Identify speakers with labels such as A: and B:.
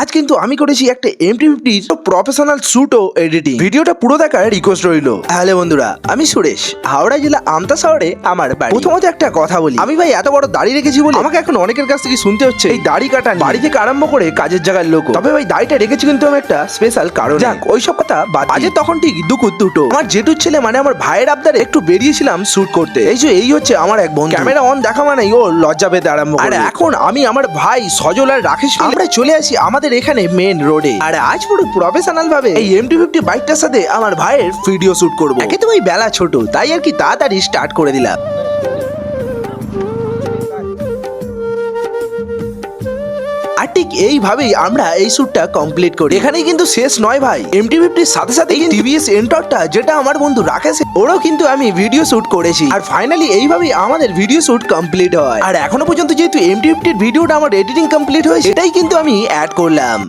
A: আজ কিন্তু আমি করেছি একটা MT-50 প্রফেশনাল শুট ও এডিটিং। ভিডিওটা পুরো দেখার রিকোয়েস্ট রইলো। হ্যালো বন্ধুরা, আমি সুরেশ, হাওড়া জেলা আমতা শহরে আমার বাড়ি। প্রথমত একটা কথা বলি, আমি ভাই এত বড় দাড়ি রেখেছি বলে আমাকে এখন অনেকের কাছ থেকে শুনতে হচ্ছে এই দাড়ি কাটা বাড়ি থেকে আরম্ভ করে কাজের জায়গার লোক। তবে ভাই দাড়িটা রেখেছি কিন্তু আমি একটা স্পেশাল কারণ। যাক ওইসব কথা বাদ। আজ তখন ঠিক দুপুর দুটো আমার জেঠুর ছেলে মানে আমার ভাইয়ের আবদারে একটু বেরিয়েছিলাম শুট করতে। এই হচ্ছে আমার এক বন্ধু। ক্যামেরা অন দেখা মানে ও লজ্জা পেতে আরম্ভ করে। আর এখন আমি আমার ভাই সজল আর রাকেশ আমরা চলে আসি আমাদের এখানে মেন রোডে। আর আজ পুরো প্রফেশনাল ভাবে এই MT-50 বাইকটার সাথে আমার ভাইয়ের ভিডিও শুট করবো। একে তো ওই বেলা ছোট, তাই আর কি তাড়াতাড়ি স্টার্ট করে দিলাম। আর ঠিক এইভাবেই আমরা এই শ্যুটটা কমপ্লিট করি। এখানেই কিন্তু শেষ নয় ভাই, MT-50 সাথে সাথে TVS এন্টরটা যেটা আমার বন্ধু রাকেশ ওরও কিন্তু আমি ভিডিও শুট করেছি। আর ফাইনালি এইভাবেই আমাদের ভিডিও শুট কমপ্লিট হয়। আর এখনো পর্যন্ত যেহেতু MT-50 ভিডিওটা আমার এডিটিং কমপ্লিট হয়েছে, এটাই কিন্তু আমি অ্যাড করলাম।